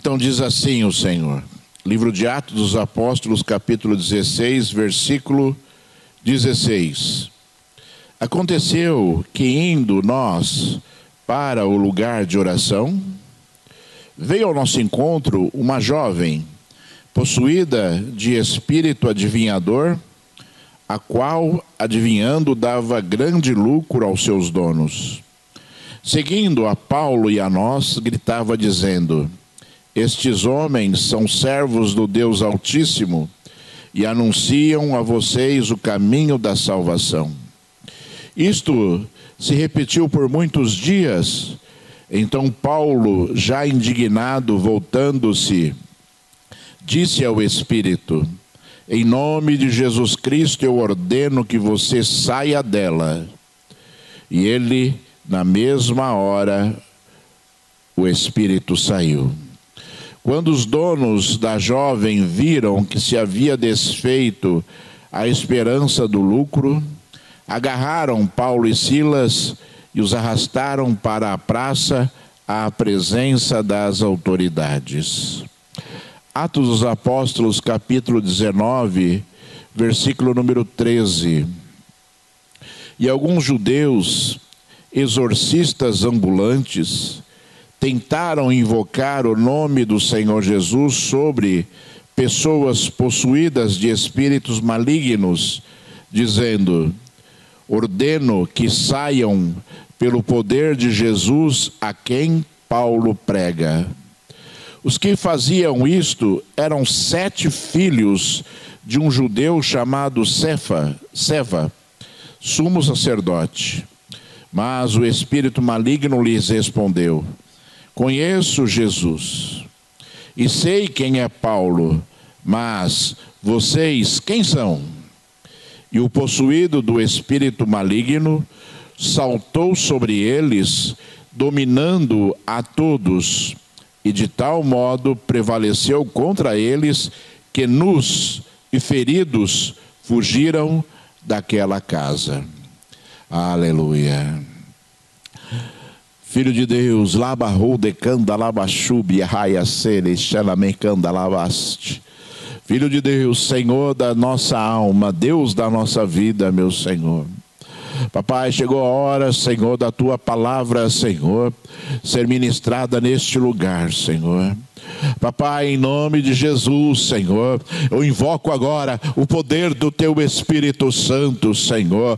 Então diz assim o Senhor, livro de Atos dos Apóstolos, capítulo 16, versículo 16. Aconteceu que, indo nós para o lugar de oração, veio ao nosso encontro uma jovem, possuída de espírito adivinhador, a qual, adivinhando, dava grande lucro aos seus donos. Seguindo a Paulo e a nós, gritava dizendo: estes homens são servos do Deus Altíssimo e anunciam a vocês o caminho da salvação. Isto se repetiu por muitos dias. Então Paulo, já indignado, voltando-se, disse ao Espírito: em nome de Jesus Cristo eu ordeno que você saia dela. E ele, na mesma hora, o Espírito saiu. Quando os donos da jovem viram que se havia desfeito a esperança do lucro, agarraram Paulo e Silas e os arrastaram para a praça à presença das autoridades. Atos dos Apóstolos, capítulo 19, versículo número 13. E alguns judeus, exorcistas ambulantes, tentaram invocar o nome do Senhor Jesus sobre pessoas possuídas de espíritos malignos, dizendo: ordeno que saiam pelo poder de Jesus a quem Paulo prega. Os que faziam isto eram 7 filhos de um judeu chamado Seva, sumo sacerdote. Mas o espírito maligno lhes respondeu: conheço Jesus e sei quem é Paulo, mas vocês quem são? E o possuído do espírito maligno saltou sobre eles, dominando a todos, e de tal modo prevaleceu contra eles que nus e feridos fugiram daquela casa. Aleluia. Filho de Deus, labarru de candalabachubi, raia sele, xaname candalabaste. Filho de Deus, Senhor da nossa alma, Deus da nossa vida, meu Senhor. Papai, chegou a hora, Senhor, da Tua palavra, Senhor, ser ministrada neste lugar, Senhor. Papai, em nome de Jesus, Senhor, eu invoco agora o poder do Teu Espírito Santo, Senhor.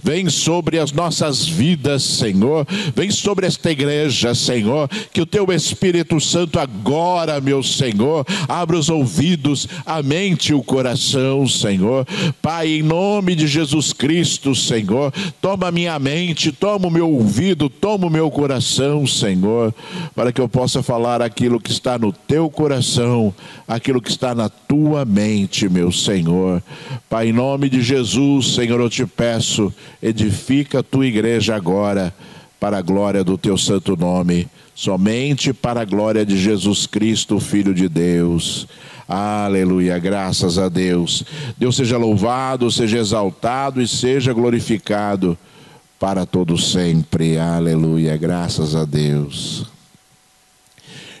Vem sobre as nossas vidas, Senhor. Vem sobre esta igreja, Senhor. Que o Teu Espírito Santo agora, meu Senhor, abra os ouvidos, a mente e o coração, Senhor. Pai, em nome de Jesus Cristo, Senhor, toma a minha mente, toma o meu ouvido, toma o meu coração, Senhor, para que eu possa falar aquilo que está no Teu coração, aquilo que está na Tua mente, meu Senhor. Pai, em nome de Jesus, Senhor, eu te peço, edifica a Tua igreja agora, para a glória do Teu santo nome, somente para a glória de Jesus Cristo, Filho de Deus. Aleluia, graças a Deus. Deus seja louvado, seja exaltado e seja glorificado para todo sempre. Aleluia, graças a Deus.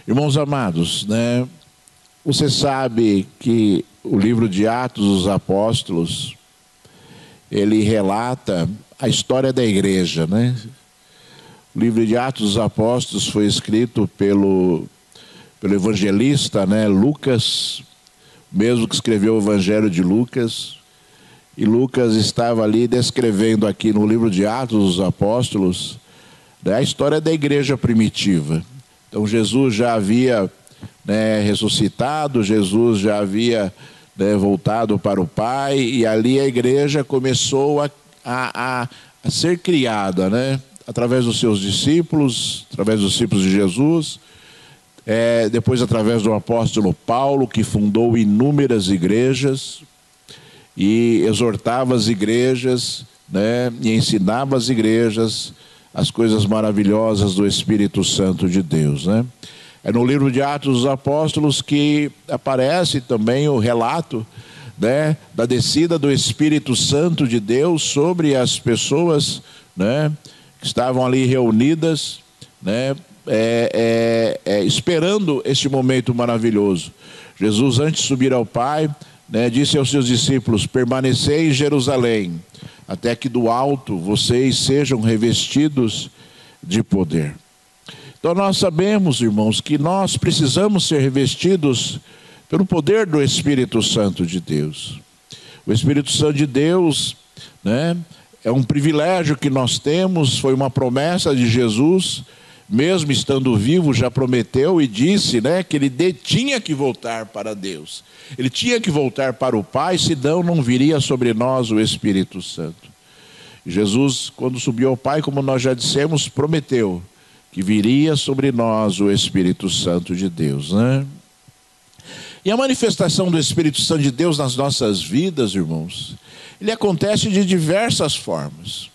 Irmãos amados, né? Você sabe que o livro de Atos dos Apóstolos, ele relata a história da igreja, né? O livro de Atos dos Apóstolos foi escrito pelo evangelista, né, Lucas, mesmo que escreveu o Evangelho de Lucas. E Lucas estava ali descrevendo aqui no livro de Atos dos Apóstolos, né, a história da igreja primitiva. Então Jesus já havia, né, ressuscitado, Jesus já havia, né, voltado para o Pai, e ali a igreja começou a ser criada, né, através dos seus discípulos, através dos discípulos de Jesus, depois através do apóstolo Paulo, que fundou inúmeras igrejas e exortava as igrejas, né, e ensinava as igrejas as coisas maravilhosas do Espírito Santo de Deus, né? É no livro de Atos dos Apóstolos que aparece também o relato, né, da descida do Espírito Santo de Deus sobre as pessoas, né, que estavam ali reunidas, né, esperando este momento maravilhoso. Jesus, antes de subir ao Pai, né, disse aos seus discípulos: permanecei em Jerusalém, até que do alto vocês sejam revestidos de poder. Então nós sabemos, irmãos, que nós precisamos ser revestidos pelo poder do Espírito Santo de Deus. O Espírito Santo de Deus, né, é um privilégio que nós temos, foi uma promessa de Jesus, mesmo estando vivo, já prometeu e disse, né, que ele tinha que voltar para Deus. Ele tinha que voltar para o Pai, senão não viria sobre nós o Espírito Santo. Jesus, quando subiu ao Pai, como nós já dissemos, prometeu que viria sobre nós o Espírito Santo de Deus, né? E a manifestação do Espírito Santo de Deus nas nossas vidas, irmãos, ele acontece de diversas formas,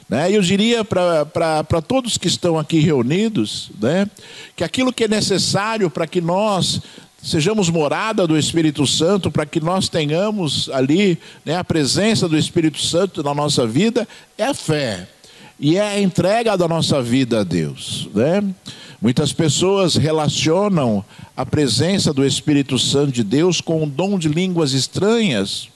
né? Eu diria para todos que estão aqui reunidos, né, que aquilo que é necessário para que nós sejamos morada do Espírito Santo, para que nós tenhamos ali, né, a presença do Espírito Santo na nossa vida, é a fé. E é a entrega da nossa vida a Deus, né? Muitas pessoas relacionam a presença do Espírito Santo de Deus com o dom de línguas estranhas,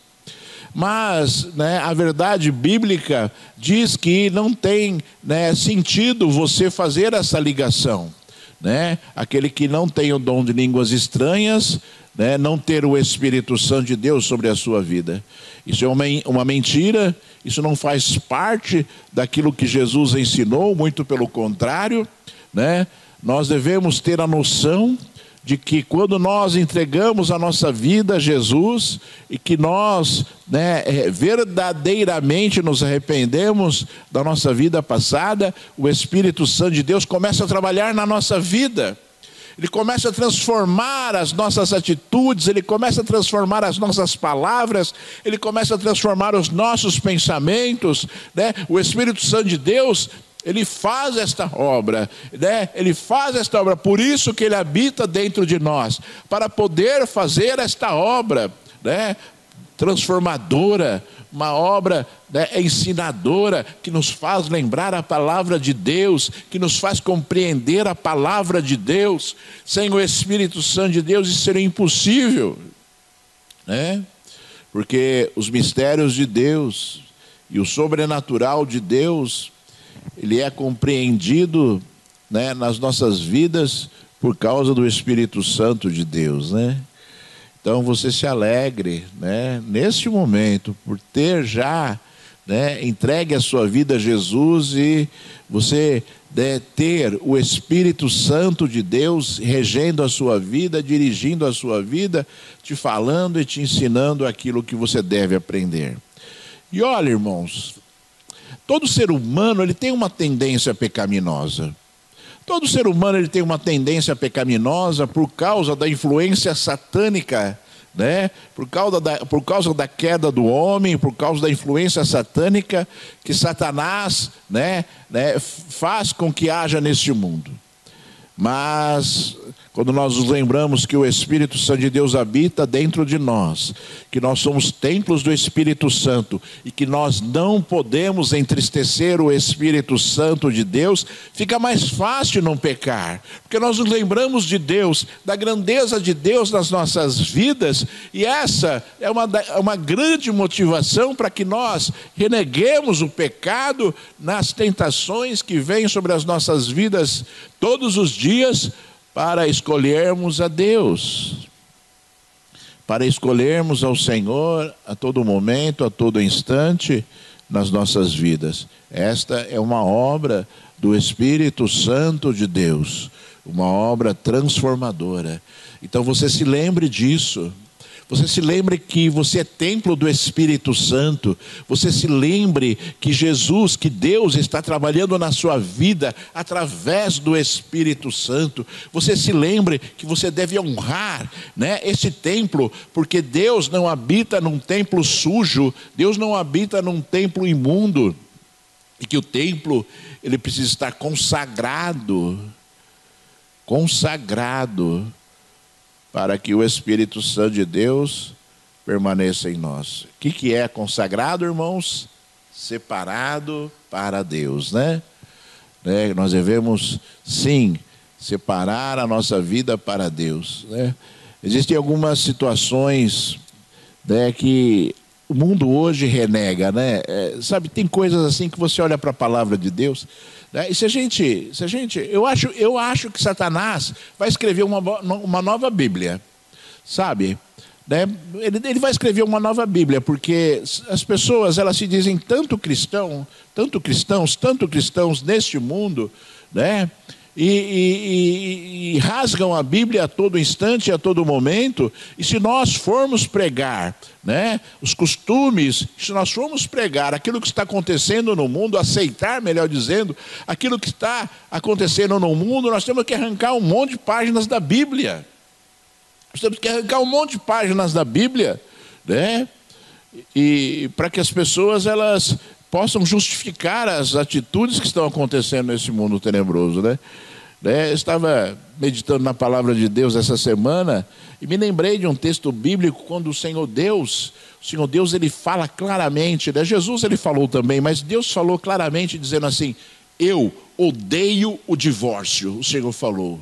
mas, né, a verdade bíblica diz que não tem, né, sentido você fazer essa ligação, né? Aquele que não tem o dom de línguas estranhas, né, não ter o Espírito Santo de Deus sobre a sua vida. Isso é uma mentira, isso não faz parte daquilo que Jesus ensinou, muito pelo contrário, né? Nós devemos ter a noção de que quando nós entregamos a nossa vida a Jesus e que nós, né, verdadeiramente nos arrependemos da nossa vida passada, o Espírito Santo de Deus começa a trabalhar na nossa vida. Ele começa a transformar as nossas atitudes, ele começa a transformar as nossas palavras, ele começa a transformar os nossos pensamentos, né? O Espírito Santo de Deus, ele faz esta obra, né? Ele faz esta obra, por isso que ele habita dentro de nós, para poder fazer esta obra, né, transformadora, uma obra, né, ensinadora, que nos faz lembrar a palavra de Deus, que nos faz compreender a palavra de Deus. Sem o Espírito Santo de Deus isso seria impossível, né? Porque os mistérios de Deus e o sobrenatural de Deus, ele é compreendido, né, nas nossas vidas por causa do Espírito Santo de Deus, né? Então você se alegre, né, neste momento, por ter já, né, entregue a sua vida a Jesus e você, né, ter o Espírito Santo de Deus regendo a sua vida, dirigindo a sua vida, te falando e te ensinando aquilo que você deve aprender. E olha, irmãos, todo ser humano ele tem uma tendência pecaminosa. Todo ser humano ele tem uma tendência pecaminosa por causa da influência satânica, né? Por causa da queda do homem, por causa da influência satânica que Satanás, né, faz com que haja neste mundo. Mas quando nós nos lembramos que o Espírito Santo de Deus habita dentro de nós, que nós somos templos do Espírito Santo e que nós não podemos entristecer o Espírito Santo de Deus, fica mais fácil não pecar, porque nós nos lembramos de Deus, da grandeza de Deus nas nossas vidas, e essa é uma grande motivação para que nós reneguemos o pecado nas tentações que vêm sobre as nossas vidas todos os dias, para escolhermos a Deus, para escolhermos ao Senhor a todo momento, a todo instante nas nossas vidas. Esta é uma obra do Espírito Santo de Deus, uma obra transformadora. Então você se lembre disso. Você se lembre que você é templo do Espírito Santo. Você se lembre que Jesus, que Deus está trabalhando na sua vida através do Espírito Santo. Você se lembre que você deve honrar, né, esse templo, porque Deus não habita num templo sujo, Deus não habita num templo imundo, e que o templo ele precisa estar consagrado, para que o Espírito Santo de Deus permaneça em nós. O que é consagrado, irmãos? Separado para Deus, né? né? Nós devemos, sim, separar a nossa vida para Deus, né? Existem algumas situações, né, que o mundo hoje renega, né? Sabe, tem coisas assim que você olha para a palavra de Deus, né? E se a gente, eu acho que Satanás vai escrever uma nova Bíblia, sabe? Né? Ele vai escrever uma nova Bíblia, porque as pessoas, elas se dizem tanto cristãos neste mundo, né? E rasgam a Bíblia a todo instante, a todo momento. E se nós formos pregar, né, os costumes, se nós formos pregar aquilo que está acontecendo no mundo, aceitar, melhor dizendo, aquilo que está acontecendo no mundo, nós temos que arrancar um monte de páginas da Bíblia. Nós temos que arrancar um monte de páginas da Bíblia, né? E para que as pessoas, elas possam justificar as atitudes que estão acontecendo nesse mundo tenebroso, né? Eu estava meditando na palavra de Deus essa semana e me lembrei de um texto bíblico quando o Senhor Deus, ele fala claramente, né? Jesus ele falou também, mas Deus falou claramente dizendo assim: eu odeio o divórcio. O Senhor falou.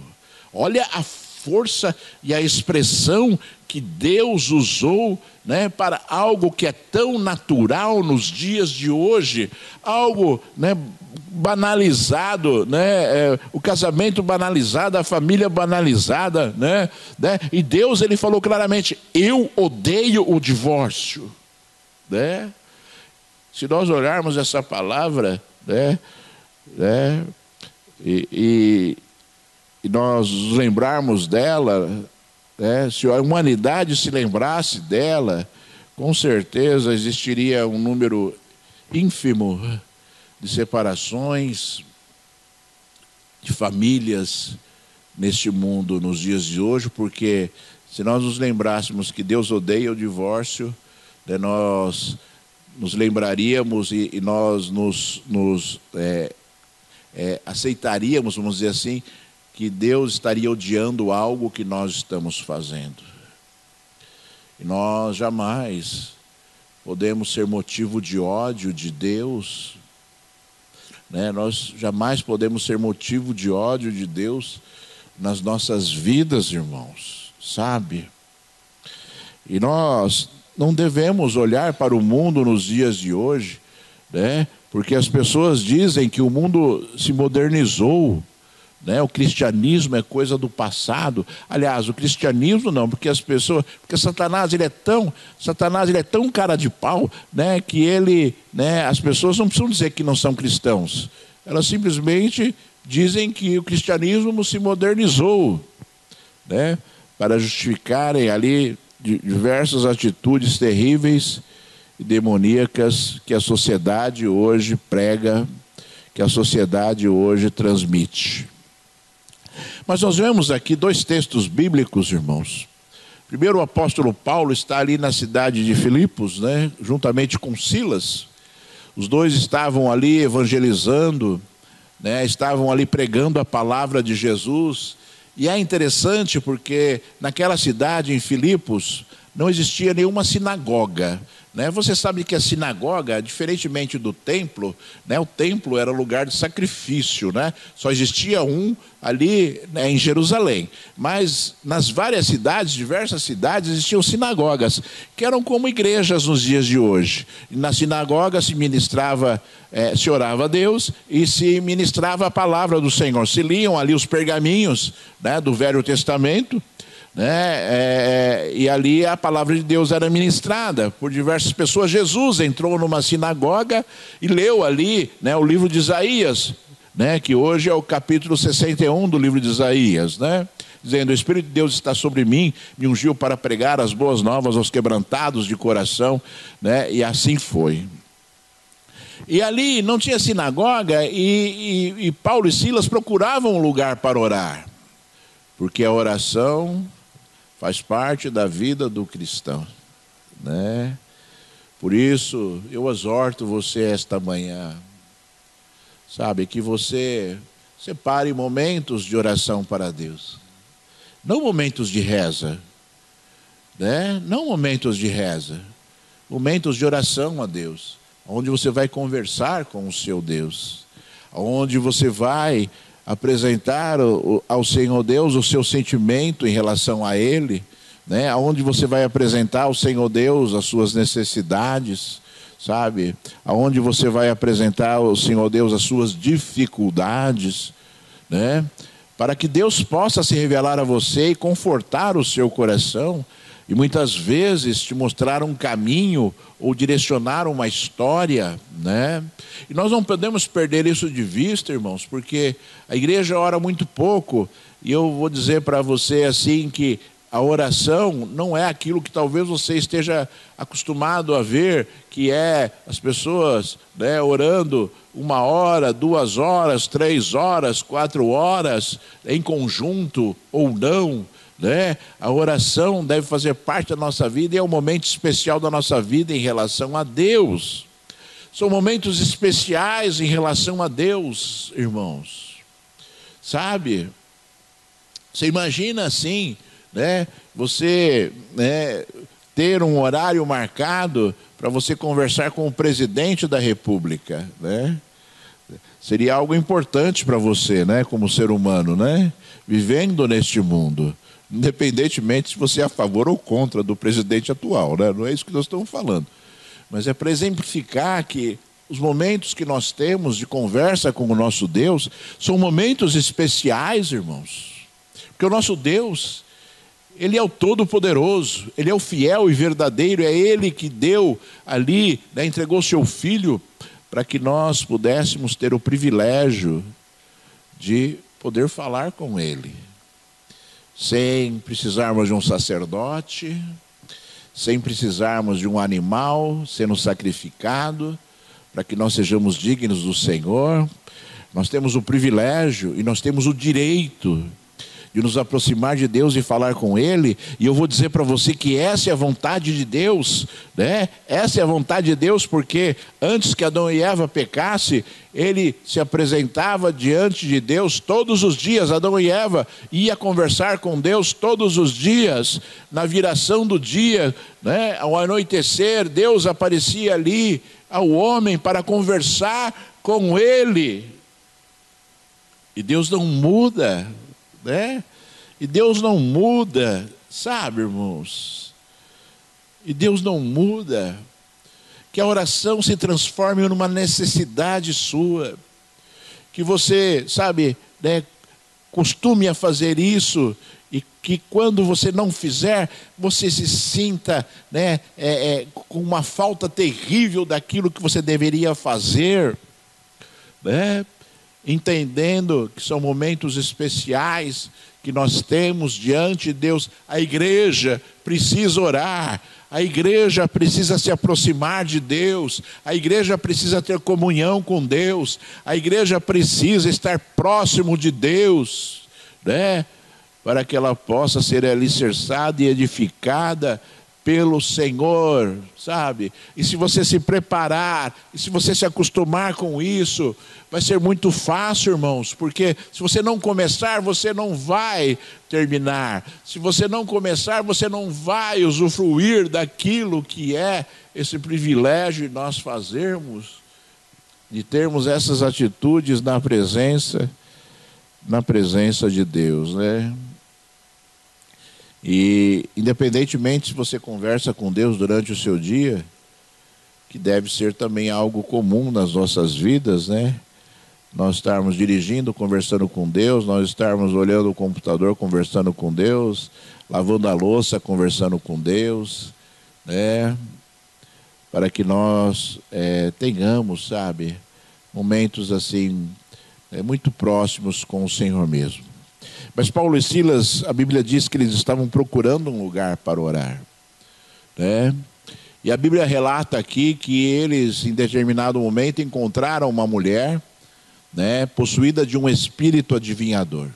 Olha a força e a expressão que Deus usou, né, para algo que é tão natural nos dias de hoje, algo, né, banalizado, né, o casamento banalizado, a família banalizada, né, e Deus ele falou claramente: eu odeio o divórcio, né? Se nós olharmos essa palavra, né, e nós nos lembrarmos dela, né, se a humanidade se lembrasse dela, com certeza existiria um número ínfimo de separações, de famílias neste mundo nos dias de hoje, porque se nós nos lembrássemos que Deus odeia o divórcio, né, nós nos lembraríamos e nós aceitaríamos, vamos dizer assim, que Deus estaria odiando algo que nós estamos fazendo. E nós jamais podemos ser motivo de ódio de Deus, né? Nós jamais podemos ser motivo de ódio de Deus nas nossas vidas, irmãos, sabe? E nós não devemos olhar para o mundo nos dias de hoje, né? Porque as pessoas dizem que o mundo se modernizou, né? O cristianismo é coisa do passado. Aliás, o cristianismo não, porque porque Satanás ele é tão cara de pau, né, que ele, né, as pessoas não precisam dizer que não são cristãos. Elas simplesmente dizem que o cristianismo se modernizou, né, para justificarem ali diversas atitudes terríveis e demoníacas que a sociedade hoje prega, que a sociedade hoje transmite. Mas nós vemos aqui dois textos bíblicos, irmãos. Primeiro, o apóstolo Paulo está ali na cidade de Filipos, né, juntamente com Silas. Os dois estavam ali evangelizando, né, estavam ali pregando a palavra de Jesus. E é interessante porque naquela cidade, em Filipos, não existia nenhuma sinagoga, né? Você sabe que a sinagoga, diferentemente do templo, né, o templo era lugar de sacrifício, né? Só existia um ali, né, em Jerusalém. Mas nas várias cidades, diversas cidades, existiam sinagogas, que eram como igrejas nos dias de hoje. E na sinagoga se ministrava, se orava a Deus e se ministrava a palavra do Senhor. Se liam ali os pergaminhos, né, do Velho Testamento, né? E ali a palavra de Deus era ministrada por diversas pessoas. Jesus entrou numa sinagoga e leu ali, né, o livro de Isaías, né, que hoje é o capítulo 61 do livro de Isaías, né, dizendo: o Espírito de Deus está sobre mim, me ungiu para pregar as boas novas aos quebrantados de coração, né, e assim foi. E ali não tinha sinagoga e Paulo e Silas procuravam um lugar para orar, porque a oração faz parte da vida do cristão, né? Por isso, eu exorto você esta manhã, sabe, que você separe momentos de oração para Deus. Não momentos de reza, né? Não momentos de reza, momentos de oração a Deus, onde você vai conversar com o seu Deus, onde você vai apresentar ao Senhor Deus o seu sentimento em relação a Ele, né? Onde você vai apresentar ao Senhor Deus as suas necessidades, sabe? Aonde você vai apresentar ao Senhor Deus as suas dificuldades, né? Para que Deus possa se revelar a você e confortar o seu coração, e muitas vezes te mostrar um caminho ou direcionar uma história, né? E nós não podemos perder isso de vista, irmãos, porque a igreja ora muito pouco, e eu vou dizer para você assim que a oração não é aquilo que talvez você esteja acostumado a ver, que é as pessoas, né, orando 1 hora, 2 horas, 3 horas, 4 horas, em conjunto ou não, né? A oração deve fazer parte da nossa vida e é um momento especial da nossa vida em relação a Deus. São momentos especiais em relação a Deus, irmãos. Sabe? Você imagina assim, né? Você, né, ter um horário marcado para você conversar com o presidente da República, né? Seria algo importante para você, né, como ser humano, né? Vivendo neste mundo. Independentemente se você é a favor ou contra do presidente atual, né? Não é isso que nós estamos falando. Mas é para exemplificar que os momentos que nós temos de conversa com o nosso Deus são momentos especiais, irmãos. Porque o nosso Deus, Ele é o Todo-Poderoso, Ele é o fiel e verdadeiro, é Ele que deu ali, né, entregou seu Filho para que nós pudéssemos ter o privilégio de poder falar com Ele. Sem precisarmos de um sacerdote, sem precisarmos de um animal sendo sacrificado, para que nós sejamos dignos do Senhor. Nós temos o privilégio e nós temos o direito de nos aproximar de Deus e falar com Ele. E eu vou dizer para você que essa é a vontade de Deus, né? Essa é a vontade de Deus, porque antes que Adão e Eva pecasse, ele se apresentava diante de Deus todos os dias. Adão e Eva ia conversar com Deus todos os dias. Na viração do dia, né, ao anoitecer, Deus aparecia ali ao homem para conversar com ele. E Deus não muda, né? E Deus não muda, sabe, irmãos? E Deus não muda. Que a oração se transforme numa necessidade sua. Que você, sabe, né, costume a fazer isso. E que quando você não fizer, você se sinta, né, com uma falta terrível daquilo que você deveria fazer, né? Entendendo que são momentos especiais que nós temos diante de Deus. A igreja precisa orar, a igreja precisa se aproximar de Deus, a igreja precisa ter comunhão com Deus, a igreja precisa estar próximo de Deus, né? Para que ela possa ser alicerçada e edificada pelo Senhor, sabe? E se você se preparar, e se você se acostumar com isso, vai ser muito fácil, irmãos, porque se você não começar, você não vai terminar. Se você não começar, você não vai usufruir daquilo que é esse privilégio de nós fazermos, de termos essas atitudes na presença de Deus, né? E independentemente se você conversa com Deus durante o seu dia, que deve ser também algo comum nas nossas vidas, né? Nós estarmos dirigindo, conversando com Deus, nós estarmos olhando o computador, conversando com Deus, lavando a louça, conversando com Deus, né? Para que nós tenhamos, sabe, momentos assim, muito próximos com o Senhor mesmo. Mas Paulo e Silas, a Bíblia diz que eles estavam procurando um lugar para orar, né? E a Bíblia relata aqui que eles, em determinado momento, encontraram uma mulher, né, possuída de um espírito adivinhador,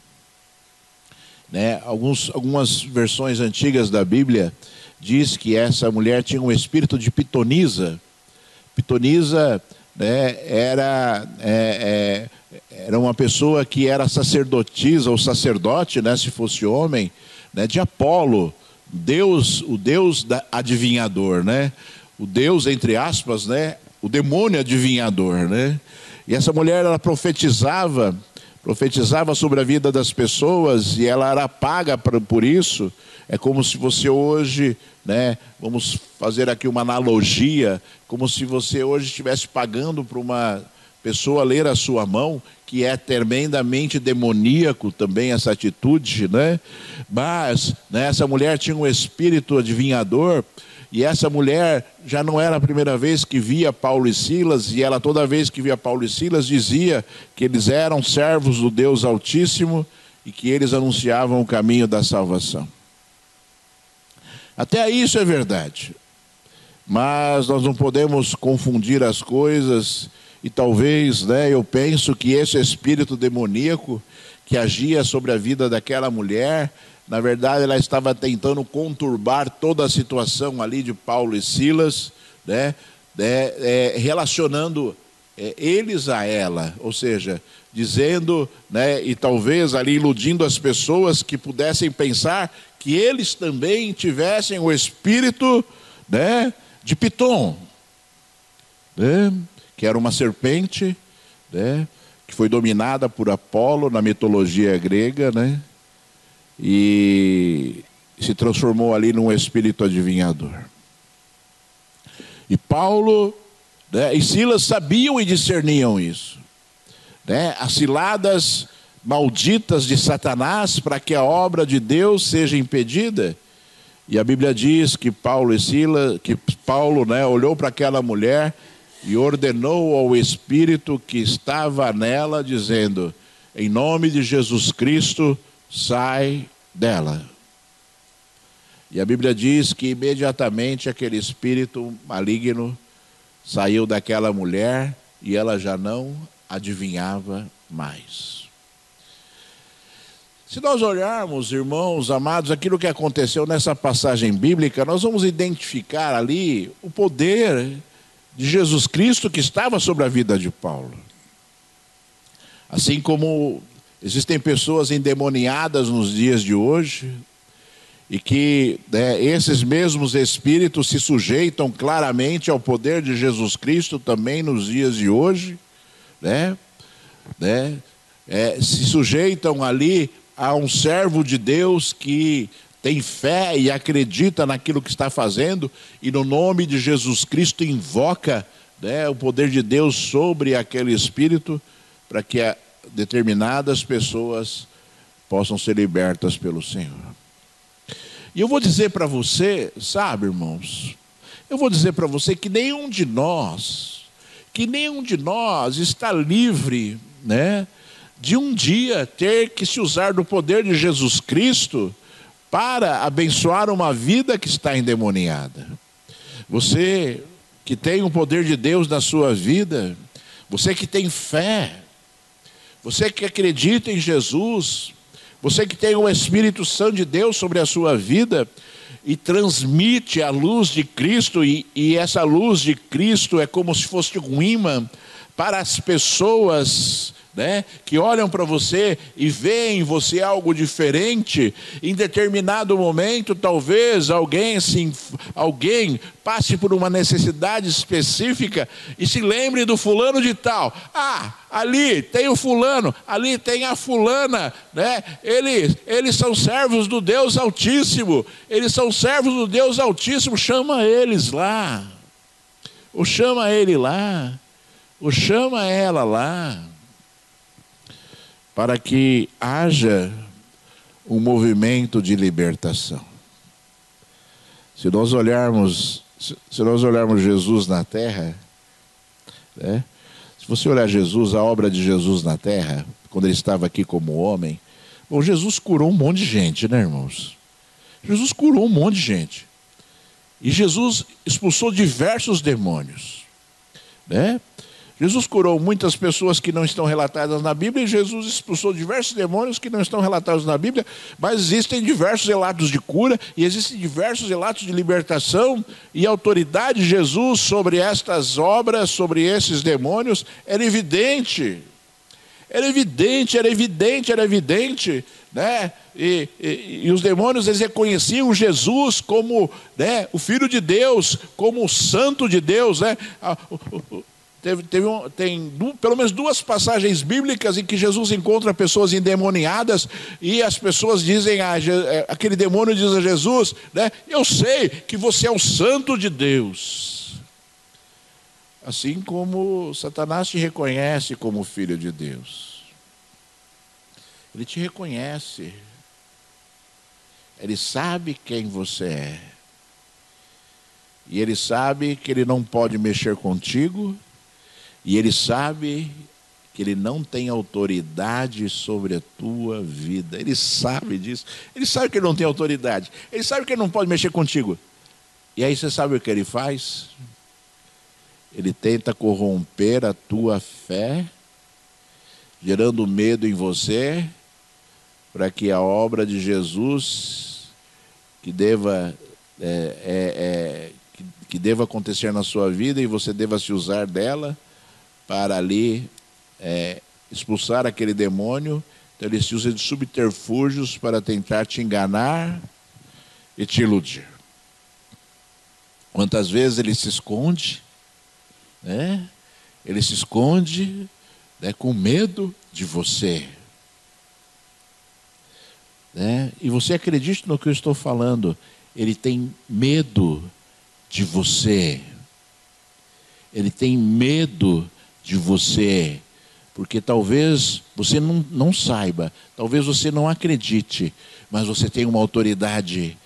né? Algumas versões antigas da Bíblia diz que essa mulher tinha um espírito de pitonisa. Pitonisa, né, era uma pessoa que era sacerdotisa ou sacerdote, né, se fosse homem, né, de Apolo, o Deus adivinhador, né? O Deus, entre aspas, né, o demônio adivinhador, né? E essa mulher, ela profetizava sobre a vida das pessoas, e ela era paga por isso. É como se você hoje, né, vamos fazer aqui uma analogia, como se você hoje estivesse pagando para uma pessoa ler a sua mão, que é tremendamente demoníaco também essa atitude, né? Mas, né, essa mulher tinha um espírito adivinhador, e essa mulher já não era a primeira vez que via Paulo e Silas, e ela toda vez que via Paulo e Silas dizia que eles eram servos do Deus Altíssimo e que eles anunciavam o caminho da salvação. Até aí isso é verdade, mas nós não podemos confundir as coisas, e talvez, né, eu penso que esse espírito demoníaco que agia sobre a vida daquela mulher, na verdade ela estava tentando conturbar toda a situação ali de Paulo e Silas, né, relacionando eles a ela, ou seja, dizendo, né, e talvez ali iludindo as pessoas que pudessem pensar que eles também tivessem o espírito, né, de Pitom, né, que era uma serpente, né, que foi dominada por Apolo na mitologia grega, né, e se transformou ali num espírito adivinhador. E Paulo, né, e Silas sabiam e discerniam isso, né, as ciladas malditas de Satanás para que a obra de Deus seja impedida. E a Bíblia diz que Paulo, né, olhou para aquela mulher e ordenou ao espírito que estava nela, dizendo: em nome de Jesus Cristo, sai dela. E a Bíblia diz que imediatamente aquele espírito maligno saiu daquela mulher e ela já não adivinhava mais. Se nós olharmos, irmãos amados, aquilo que aconteceu nessa passagem bíblica, nós vamos identificar ali o poder de Jesus Cristo que estava sobre a vida de Paulo. Assim como existem pessoas endemoniadas nos dias de hoje, e que, né, esses mesmos espíritos se sujeitam claramente ao poder de Jesus Cristo também nos dias de hoje, né? Se sujeitam ali a um servo de Deus que tem fé e acredita naquilo que está fazendo, e no nome de Jesus Cristo invoca, né, o poder de Deus sobre aquele espírito, para que determinadas pessoas possam ser libertas pelo Senhor. E eu vou dizer para você, sabe, irmãos, eu vou dizer para você que nenhum de nós está livre, né, de um dia ter que se usar do poder de Jesus Cristo para abençoar uma vida que está endemoniada. Você que tem o poder de Deus na sua vida, você que tem fé, você que acredita em Jesus, você que tem o Espírito Santo de Deus sobre a sua vida e transmite a luz de Cristo, e essa luz de Cristo é como se fosse um imã para as pessoas, né, que olham para você e veem em você algo diferente. Em determinado momento, talvez alguém passe por uma necessidade específica e se lembre do fulano de tal. Ah, ali tem o fulano, ali tem a fulana, né? Eles são servos do Deus Altíssimo. Eles são servos do Deus Altíssimo. Chama eles lá, ou chama ele lá, ou chama ela lá, para que haja um movimento de libertação. Se nós olharmos Jesus na terra, né? Se você olhar Jesus, a obra de Jesus na terra, quando ele estava aqui como homem, bom, Jesus curou um monte de gente, né, irmãos? Jesus curou um monte de gente. E Jesus expulsou diversos demônios, né? Jesus curou muitas pessoas que não estão relatadas na Bíblia, e Jesus expulsou diversos demônios que não estão relatados na Bíblia, mas existem diversos relatos de cura, e existem diversos relatos de libertação, e a autoridade de Jesus sobre estas obras, sobre esses demônios, era evidente. Era evidente, né? E os demônios, eles reconheciam Jesus como, né, o Filho de Deus, como o Santo de Deus, né? Tem pelo menos duas passagens bíblicas em que Jesus encontra pessoas endemoniadas e as pessoas dizem, aquele demônio diz a Jesus, né, eu sei que você é o Santo de Deus. Assim como Satanás te reconhece como filho de Deus. Ele te reconhece. Ele sabe quem você é. E ele sabe que ele não pode mexer contigo. E ele sabe que ele não tem autoridade sobre a tua vida. Ele sabe disso. Ele sabe que ele não tem autoridade. Ele sabe que ele não pode mexer contigo. E aí você sabe o que ele faz? Ele tenta corromper a tua fé, gerando medo em você, para que a obra de Jesus, que deva acontecer na sua vida e você deva se usar dela, para ali expulsar aquele demônio. Então ele se usa de subterfúgios para tentar te enganar e te iludir. Quantas vezes ele se esconde, né? Ele se esconde, né, com medo de você, né? E você acredite no que eu estou falando, ele tem medo de você. Ele tem medo de você, porque talvez você não saiba, talvez você não acredite, mas você tem uma autoridade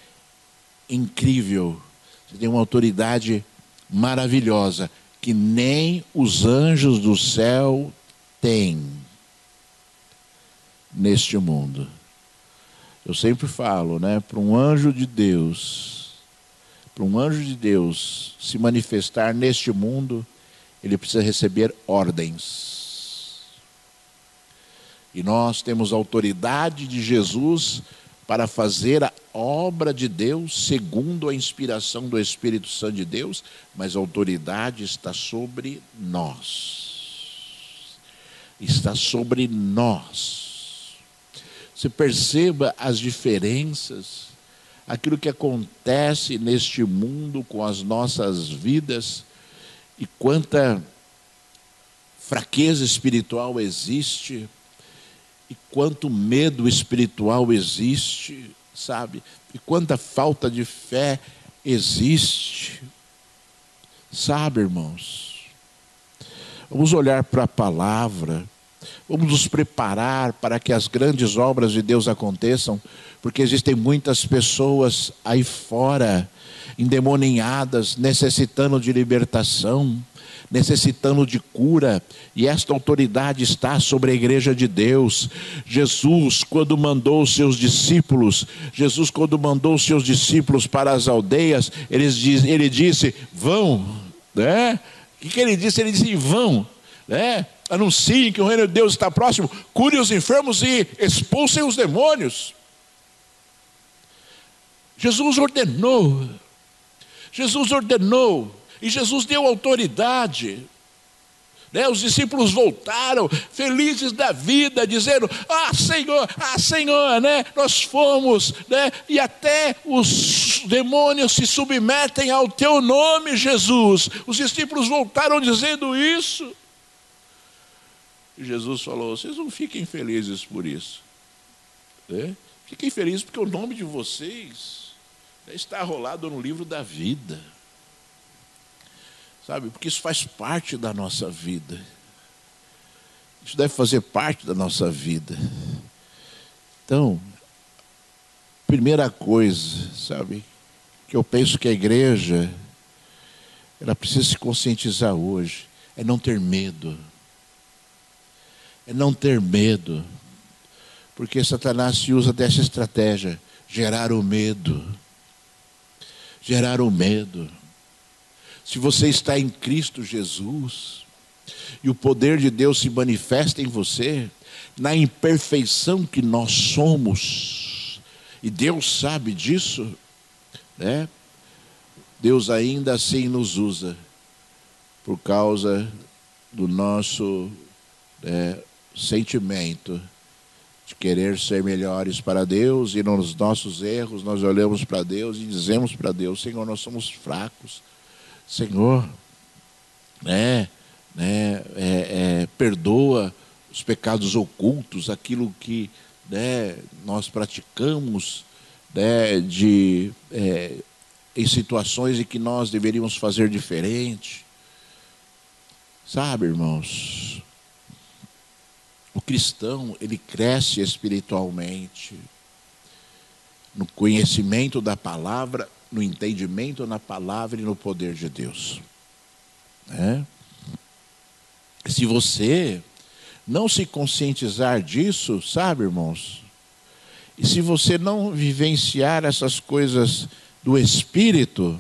incrível, você tem uma autoridade maravilhosa, que nem os anjos do céu têm neste mundo. Eu sempre falo, né, para um anjo de Deus se manifestar neste mundo, ele precisa receber ordens. E nós temos a autoridade de Jesus para fazer a obra de Deus segundo a inspiração do Espírito Santo de Deus, mas a autoridade está sobre nós. Está sobre nós. Você perceba as diferenças, aquilo que acontece neste mundo com as nossas vidas, e quanta fraqueza espiritual existe, e quanto medo espiritual existe, sabe? E quanta falta de fé existe. Sabe, irmãos? Vamos olhar para a palavra, vamos nos preparar para que as grandes obras de Deus aconteçam, porque existem muitas pessoas aí fora, endemoniadas, necessitando de libertação, necessitando de cura, e esta autoridade está sobre a igreja de Deus. Jesus, quando mandou os seus discípulos para as aldeias, ele disse, vão, né? O que ele disse? Ele disse, vão, né? Anunciem que o reino de Deus está próximo, curem os enfermos e expulsem os demônios. Jesus ordenou, e Jesus deu autoridade, né? Os discípulos voltaram felizes da vida, dizendo, Senhor, né? Nós fomos, né? E até os demônios se submetem ao teu nome, Jesus. Os discípulos voltaram dizendo isso. E Jesus falou, vocês não fiquem felizes por isso, né? Fiquem felizes porque o nome de vocês está rolado no livro da vida. Sabe, porque isso faz parte da nossa vida. Isso deve fazer parte da nossa vida. Então, primeira coisa, sabe, que eu penso que a igreja, ela precisa se conscientizar hoje, é não ter medo. É não ter medo. Porque Satanás se usa dessa estratégia, gerar o medo. Gerar o medo. Se você está em Cristo Jesus, e o poder de Deus se manifesta em você, na imperfeição que nós somos, e Deus sabe disso, né? Deus ainda assim nos usa, por causa do nosso sentimento de querer ser melhores para Deus, e nos nossos erros nós olhamos para Deus e dizemos para Deus: Senhor, nós somos fracos, Senhor, perdoa os pecados ocultos, aquilo que nós praticamos em situações em que nós deveríamos fazer diferente. Sabe, irmãos, o cristão, ele cresce espiritualmente no conhecimento da palavra, no entendimento na palavra e no poder de Deus. Se você não se conscientizar disso, sabe, irmãos, e se você não vivenciar essas coisas do Espírito,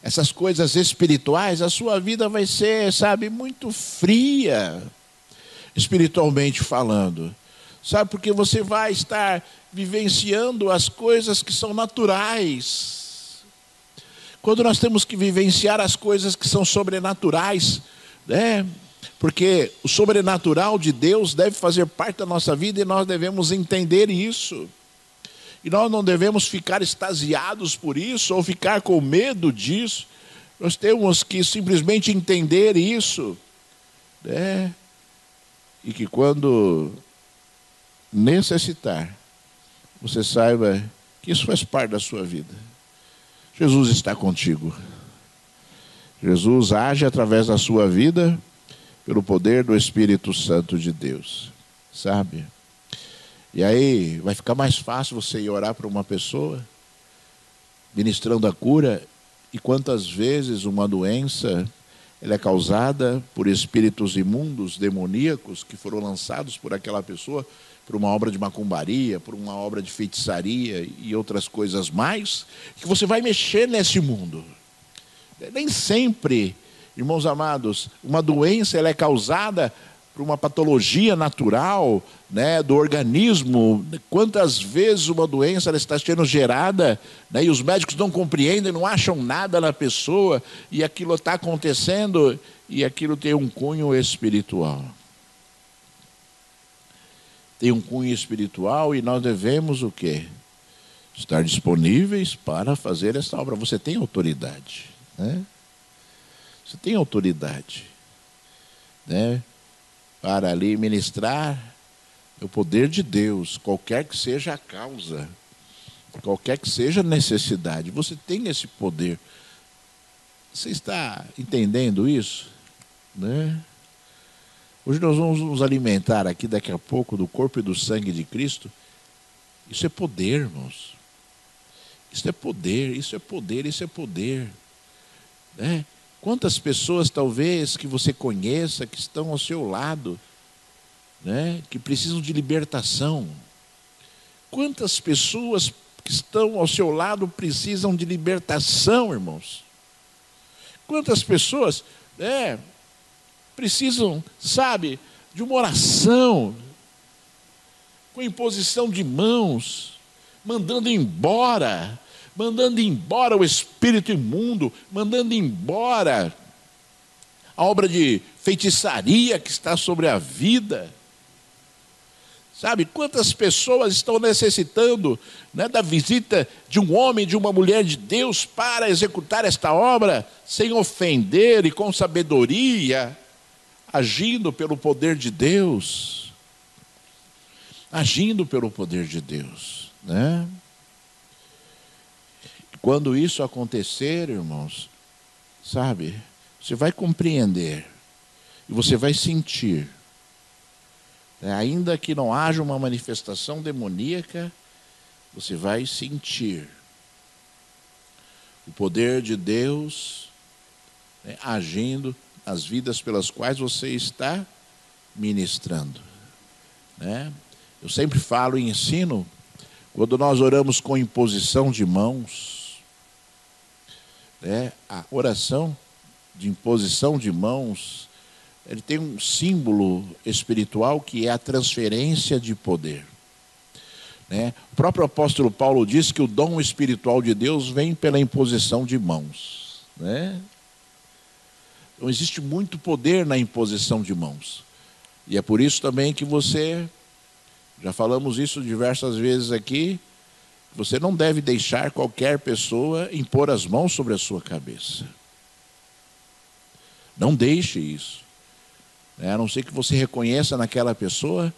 essas coisas espirituais, a sua vida vai ser, sabe, muito fria, espiritualmente falando. Sabe, porque você vai estar vivenciando as coisas que são naturais. Quando nós temos que vivenciar as coisas que são sobrenaturais, porque o sobrenatural de Deus deve fazer parte da nossa vida e nós devemos entender isso. E nós não devemos ficar extasiados por isso ou ficar com medo disso. Nós temos que simplesmente entender isso. E que quando necessitar, você saiba que isso faz parte da sua vida. Jesus está contigo. Jesus age através da sua vida pelo poder do Espírito Santo de Deus. Sabe? E aí vai ficar mais fácil você ir orar para uma pessoa, ministrando a cura. E quantas vezes uma doença ela é causada por espíritos imundos, demoníacos, que foram lançados por aquela pessoa, por uma obra de macumbaria, por uma obra de feitiçaria e outras coisas mais, que você vai mexer nesse mundo. Nem sempre, irmãos amados, uma doença ela é causada por uma patologia natural, do organismo. Quantas vezes uma doença ela está sendo gerada, e os médicos não compreendem, não acham nada na pessoa, e aquilo está acontecendo, e aquilo tem um cunho espiritual. Tem um cunho espiritual e nós devemos o quê? Estar disponíveis para fazer essa obra. Você tem autoridade, Você tem autoridade, para ali ministrar o poder de Deus, qualquer que seja a causa, qualquer que seja a necessidade. Você tem esse poder. Você está entendendo isso? Hoje nós vamos nos alimentar aqui daqui a pouco do corpo e do sangue de Cristo. Isso é poder, irmãos. Isso é poder, isso é poder, isso é poder. Quantas pessoas talvez que você conheça que estão ao seu lado, que precisam de libertação? Quantas pessoas que estão ao seu lado precisam de libertação, irmãos? Quantas pessoas precisam, sabe, de uma oração, com imposição de mãos, mandando embora o espírito imundo, mandando embora a obra de feitiçaria que está sobre a vida. Sabe, quantas pessoas estão necessitando da visita de um homem, de uma mulher de Deus para executar esta obra sem ofender e com sabedoria, agindo pelo poder de Deus. Agindo pelo poder de Deus, Quando isso acontecer, irmãos, sabe, você vai compreender e você vai sentir, ainda que não haja uma manifestação demoníaca, você vai sentir o poder de Deus agindo nas vidas pelas quais você está ministrando. Eu sempre falo e ensino, quando nós oramos com imposição de mãos, a oração de imposição de mãos, ele tem um símbolo espiritual que é a transferência de poder. O próprio apóstolo Paulo diz que o dom espiritual de Deus vem pela imposição de mãos. Então existe muito poder na imposição de mãos. E é por isso também que você Já falamos isso diversas vezes aqui. Você não deve deixar qualquer pessoa impor as mãos sobre a sua cabeça. Não deixe isso. A não ser que você reconheça naquela pessoa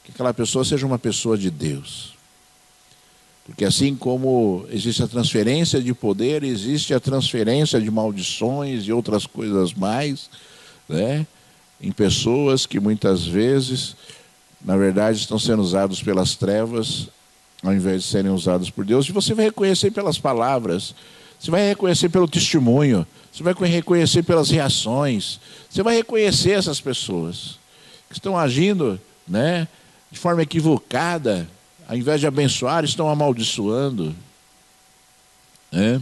que aquela pessoa seja uma pessoa de Deus. Porque assim como existe a transferência de poder, existe a transferência de maldições e outras coisas mais, né? Em pessoas que muitas vezes, na verdade, estão sendo usados pelas trevas, ao invés de serem usados por Deus. E você vai reconhecer pelas palavras, você vai reconhecer pelo testemunho, você vai reconhecer pelas reações, você vai reconhecer essas pessoas que estão agindo, né, de forma equivocada, ao invés de abençoar, estão amaldiçoando. Né?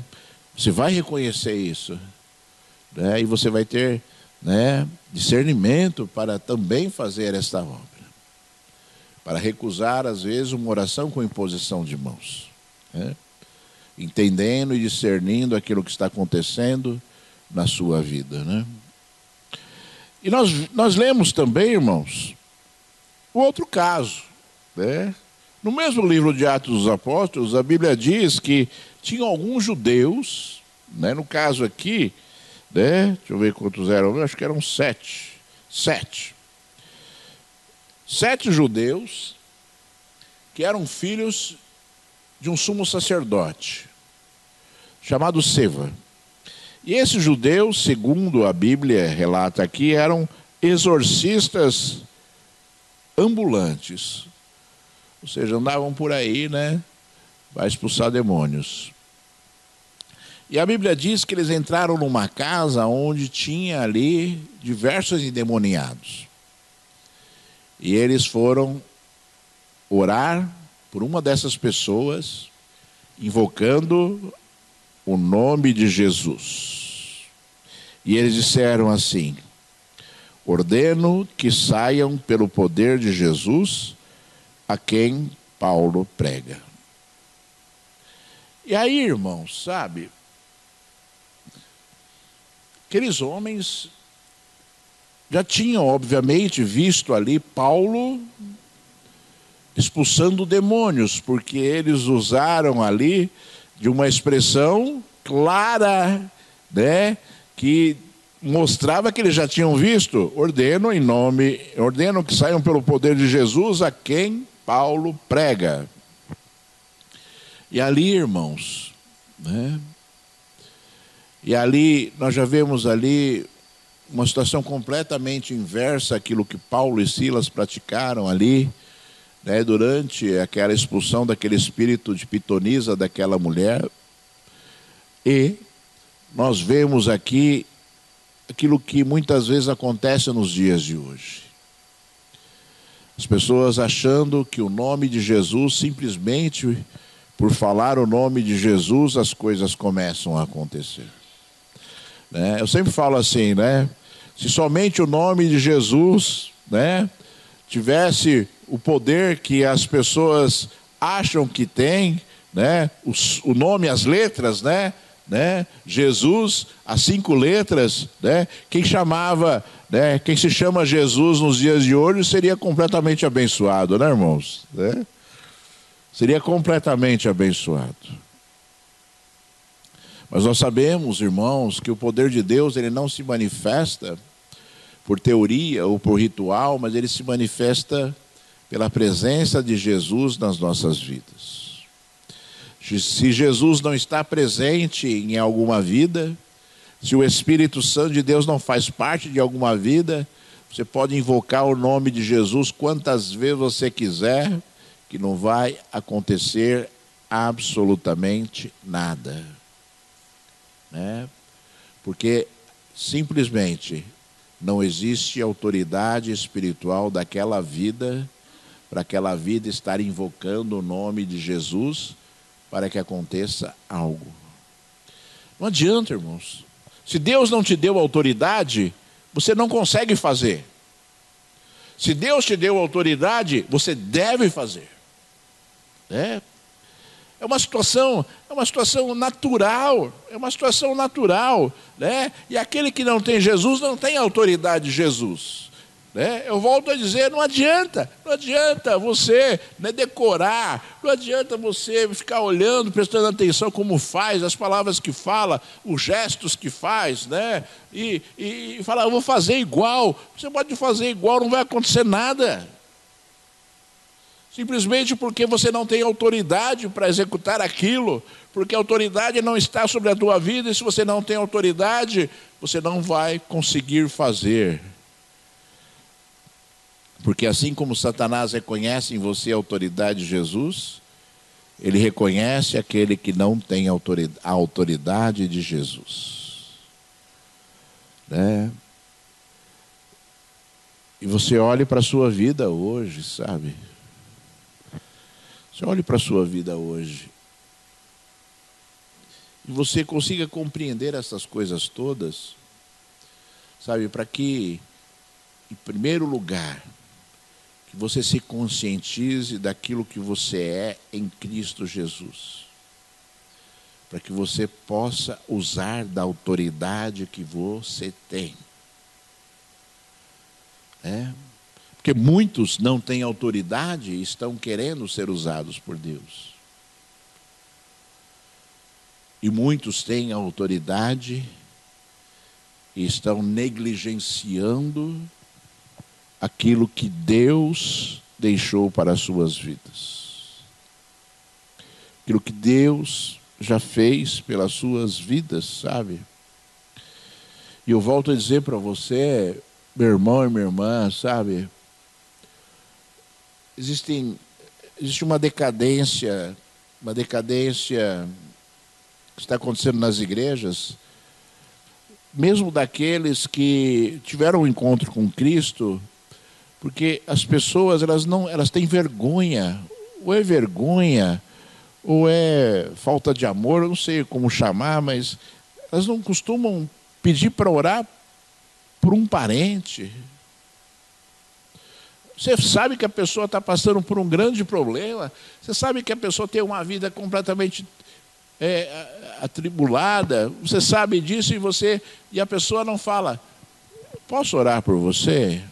Você vai reconhecer isso, né? E você vai ter, né, discernimento para também fazer esta obra. Para recusar, às vezes, uma oração com imposição de mãos. Né? Entendendo e discernindo aquilo que está acontecendo na sua vida. Né? E nós lemos também, irmãos, o outro caso. Né? No mesmo livro de Atos dos Apóstolos, a Bíblia diz que tinham alguns judeus, né? No caso aqui, né? Deixa eu ver quantos eram, acho que eram 7. 7 judeus que eram filhos de um sumo sacerdote, chamado Seva. E esses judeus, segundo a Bíblia relata aqui, eram exorcistas ambulantes. Ou seja, andavam por aí, né, para expulsar demônios. E a Bíblia diz que eles entraram numa casa onde tinha ali diversos endemoniados. E eles foram orar por uma dessas pessoas, invocando o nome de Jesus. E eles disseram assim: ordeno que saiam pelo poder de Jesus, a quem Paulo prega. E aí, irmãos, sabe, aqueles homens já tinham, obviamente, visto ali Paulo expulsando demônios, porque eles usaram ali de uma expressão clara, né, que mostrava que eles já tinham visto. Ordeno que saiam pelo poder de Jesus, a quem Paulo prega. E ali, irmãos, né? E ali, nós já vemos ali uma situação completamente inversa àquilo que Paulo e Silas praticaram ali, né, durante aquela expulsão daquele espírito de pitonisa daquela mulher. E nós vemos aqui aquilo que muitas vezes acontece nos dias de hoje. As pessoas achando que o nome de Jesus, simplesmente por falar o nome de Jesus, as coisas começam a acontecer. Né? Eu sempre falo assim, né? Se somente o nome de Jesus, né, tivesse o poder que as pessoas acham que tem, né, o nome, as letras, né, Jesus, as 5 letras, né, quem se chama Jesus nos dias de hoje seria completamente abençoado, né, irmãos? Né? Seria completamente abençoado. Mas nós sabemos, irmãos, que o poder de Deus, ele não se manifesta por teoria ou por ritual, mas ele se manifesta pela presença de Jesus nas nossas vidas. Se Jesus não está presente em alguma vida, se o Espírito Santo de Deus não faz parte de alguma vida, você pode invocar o nome de Jesus quantas vezes você quiser, que não vai acontecer absolutamente nada. Né? Porque simplesmente não existe autoridade espiritual daquela vida, para aquela vida estar invocando o nome de Jesus para que aconteça algo. Não adianta, irmãos. Se Deus não te deu autoridade, você não consegue fazer. Se Deus te deu autoridade, você deve fazer. É uma situação natural, né? E aquele que não tem Jesus não tem autoridade de Jesus. né? Eu volto a dizer, não adianta você, né, decorar, não adianta você ficar olhando, prestando atenção como faz, as palavras que fala, os gestos que faz, né? E falar, eu vou fazer igual. Você pode fazer igual, não vai acontecer nada. Simplesmente porque você não tem autoridade para executar aquilo, porque a autoridade não está sobre a tua vida, e se você não tem autoridade, você não vai conseguir fazer. Porque assim como Satanás reconhece em você a autoridade de Jesus, ele reconhece aquele que não tem a autoridade de Jesus. Né? E você olhe para a sua vida hoje, sabe? Você olhe para a sua vida hoje. E você consiga compreender essas coisas todas, sabe? Para que, em primeiro lugar, que você se conscientize daquilo que você é em Cristo Jesus. Para que você possa usar da autoridade que você tem. Porque muitos não têm autoridade e estão querendo ser usados por Deus. E muitos têm autoridade e estão negligenciando aquilo que Deus deixou para as suas vidas. Aquilo que Deus já fez pelas suas vidas, sabe? E eu volto a dizer para você, meu irmão e minha irmã, sabe? Existe uma decadência que está acontecendo nas igrejas, mesmo daqueles que tiveram um encontro com Cristo, porque as pessoas elas têm vergonha, ou é vergonha, ou é falta de amor, eu não sei como chamar, mas elas não costumam pedir para orar por um parente. Você sabe que a pessoa está passando por um grande problema, você sabe que a pessoa tem uma vida completamente atribulada, você sabe disso e a pessoa não fala, posso orar por você?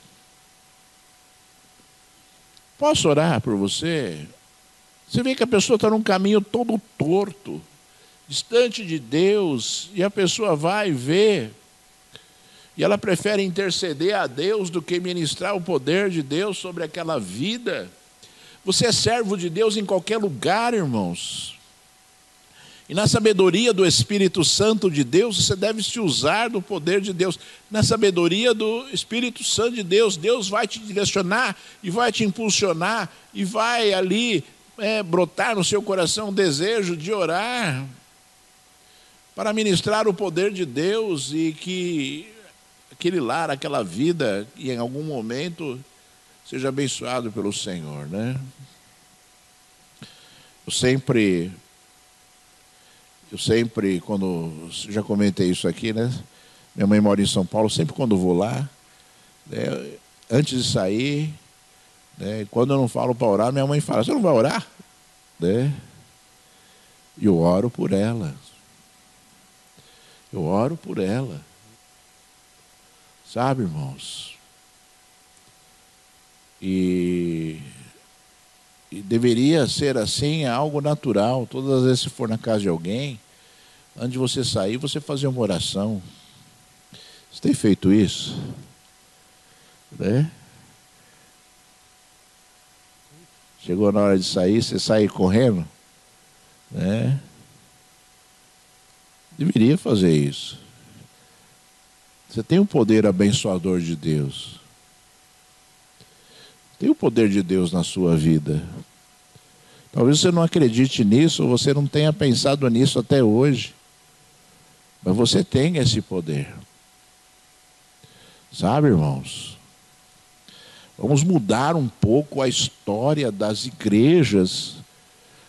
Posso orar por você? Você vê que a pessoa está num caminho todo torto, distante de Deus, e a pessoa vai ver, e ela prefere interceder a Deus do que ministrar o poder de Deus sobre aquela vida. Você é servo de Deus em qualquer lugar, irmãos. E na sabedoria do Espírito Santo de Deus, você deve se usar do poder de Deus. Na sabedoria do Espírito Santo de Deus, Deus vai te direcionar e vai te impulsionar e vai ali brotar no seu coração o desejo de orar para ministrar o poder de Deus e que aquele lar, aquela vida, e em algum momento seja abençoado pelo Senhor, né? Eu sempre, quando, já comentei isso aqui, né? Minha mãe mora em São Paulo, sempre quando vou lá, né, antes de sair, né, quando eu não falo para orar, minha mãe fala, você não vai orar? Né? E eu oro por ela. Eu oro por ela. Sabe, irmãos? E deveria ser assim, algo natural. Todas as vezes que for na casa de alguém, antes de você sair, você fazer uma oração. Você tem feito isso? Né? Chegou na hora de sair, você sai correndo? Né? Deveria fazer isso. Você tem o poder abençoador de Deus. Tem o poder de Deus na sua vida. Talvez você não acredite nisso, ou você não tenha pensado nisso até hoje. Mas você tem esse poder. Sabe, irmãos? Vamos mudar um pouco a história das igrejas.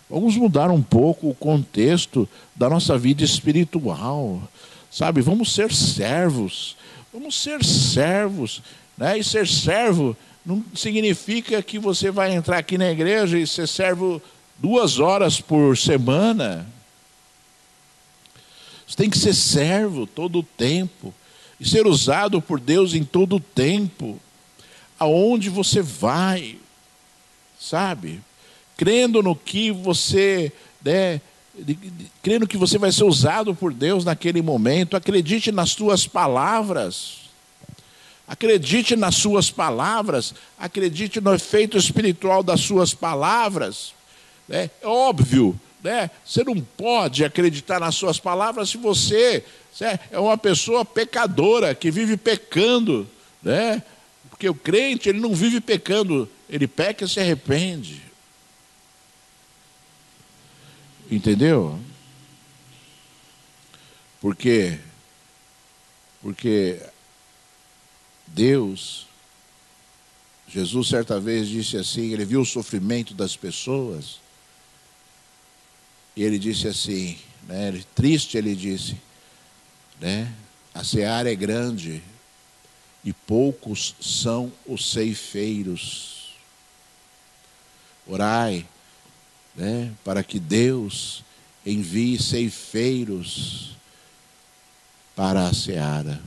Vamos mudar um pouco o contexto da nossa vida espiritual. Sabe, vamos ser servos. Vamos ser servos. Né? E ser servo não significa que você vai entrar aqui na igreja e ser servo 2 horas por semana. Você tem que ser servo todo o tempo. E ser usado por Deus em todo o tempo. aonde você vai, sabe? Crendo no que você, né, crendo que você vai ser usado por Deus naquele momento. Acredite nas suas palavras. Acredite nas suas palavras. Acredite no efeito espiritual das suas palavras. É óbvio, né? Você não pode acreditar nas suas palavras se você é uma pessoa pecadora, que vive pecando, né? Porque o crente, ele não vive pecando, ele peca e se arrepende. Entendeu? Por quê? Porque Deus, Jesus certa vez disse assim, ele viu o sofrimento das pessoas, e ele disse assim, né, triste ele disse, né, a seara é grande e poucos são os ceifeiros. Orai, né, para que Deus envie ceifeiros para a seara.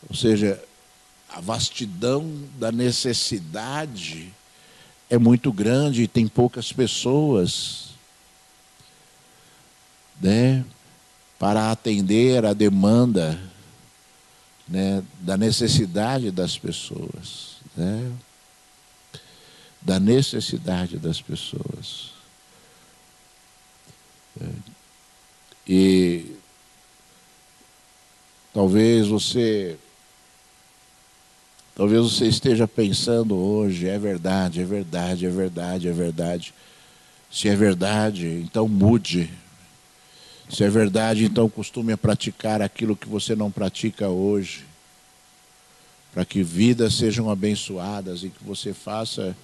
Ou seja, a vastidão da necessidade é muito grande e tem poucas pessoas, né, para atender a demanda, né, da necessidade das pessoas, né, da necessidade das pessoas. E talvez você esteja pensando hoje, é verdade, é verdade, é verdade, é verdade. Se é verdade, então mude. Se é verdade, então costume a praticar aquilo que você não pratica hoje, para que vidas sejam abençoadas e que você faça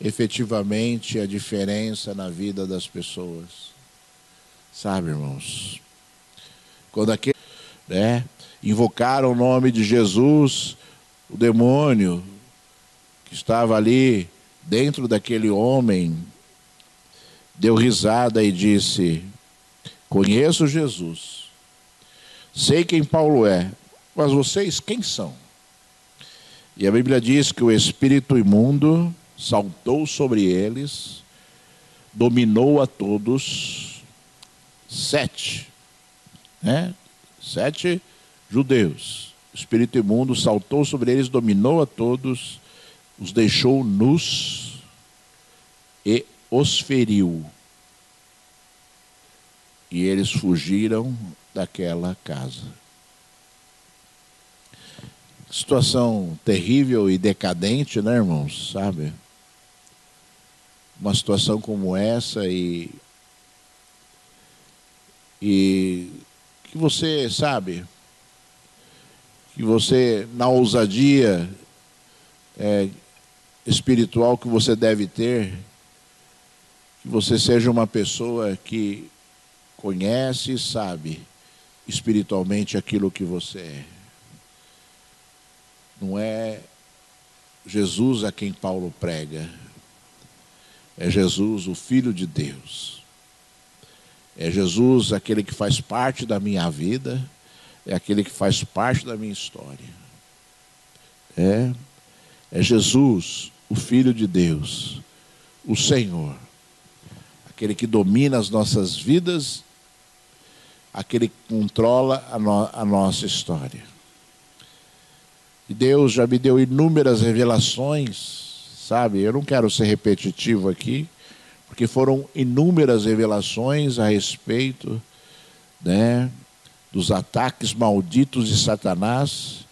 efetivamente a diferença na vida das pessoas. Sabe, irmãos? Quando aquele, né, invocaram o nome de Jesus, o demônio que estava ali dentro daquele homem deu risada e disse: conheço Jesus, sei quem Paulo é, mas vocês quem são? E a Bíblia diz que o espírito imundo saltou sobre eles, dominou a todos, 7 judeus. O espírito imundo saltou sobre eles, dominou a todos, os deixou nus e os feriu. E eles fugiram daquela casa. Situação terrível e decadente, né, irmãos? Sabe? Uma situação como essa e que você, sabe, que você, na ousadia espiritual que você deve ter, que você seja uma pessoa que conhece e sabe espiritualmente aquilo que você é. Não é Jesus a quem Paulo prega, é Jesus, o Filho de Deus. É Jesus aquele que faz parte da minha vida, é aquele que faz parte da minha história. É Jesus, o Filho de Deus, o Senhor, aquele que domina as nossas vidas, aquele que controla a nossa história. E Deus já me deu inúmeras revelações, sabe? Eu não quero ser repetitivo aqui, porque foram inúmeras revelações a respeito, né, dos ataques malditos de Satanás,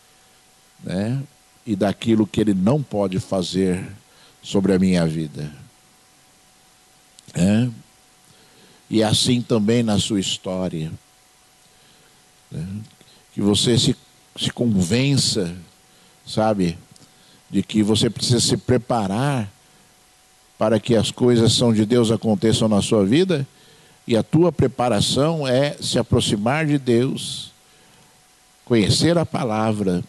né, e daquilo que ele não pode fazer sobre a minha vida. E assim também na sua história. Que você se convença, sabe, de que você precisa se preparar para que as coisas são de Deus aconteçam na sua vida, e a tua preparação é se aproximar de Deus, conhecer a palavra,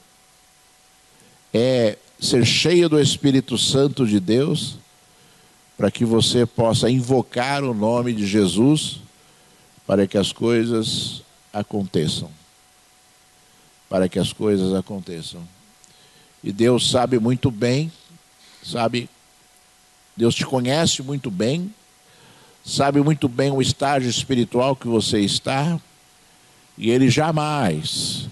é ser cheio do Espírito Santo de Deus, para que você possa invocar o nome de Jesus, para que as coisas aconteçam. Para que as coisas aconteçam. E Deus sabe muito bem, sabe? Deus te conhece muito bem, sabe muito bem o estágio espiritual que você está, e Ele jamais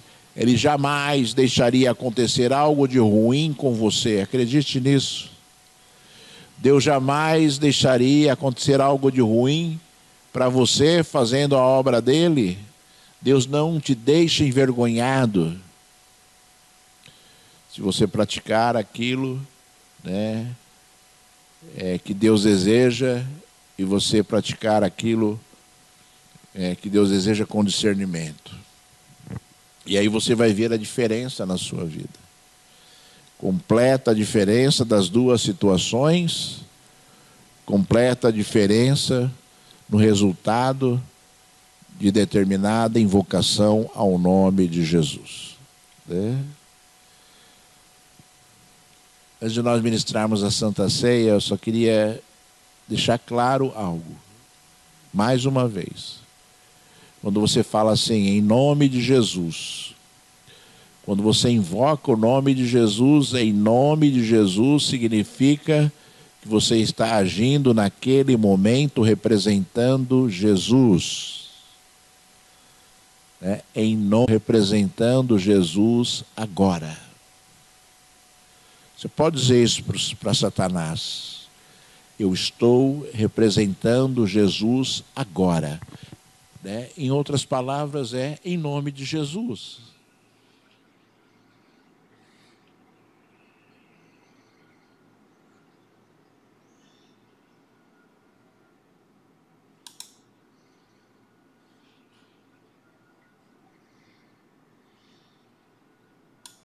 deixaria acontecer algo de ruim com você. Acredite nisso. Deus jamais deixaria acontecer algo de ruim para você fazendo a obra dele. Deus não te deixa envergonhado. Se você praticar aquilo, né, que Deus deseja, e você praticar aquilo que Deus deseja com discernimento. E aí você vai ver a diferença na sua vida. Completa diferença das duas situações, completa diferença no resultado de determinada invocação ao nome de Jesus. Antes de nós ministrarmos a Santa Ceia, eu só queria deixar claro algo. Mais uma vez. Quando você fala assim, em nome de Jesus, quando você invoca o nome de Jesus, em nome de Jesus, significa que você está agindo naquele momento representando Jesus. Representando Jesus agora. Você pode dizer isso para Satanás. Eu estou representando Jesus agora. Em outras palavras, em nome de Jesus.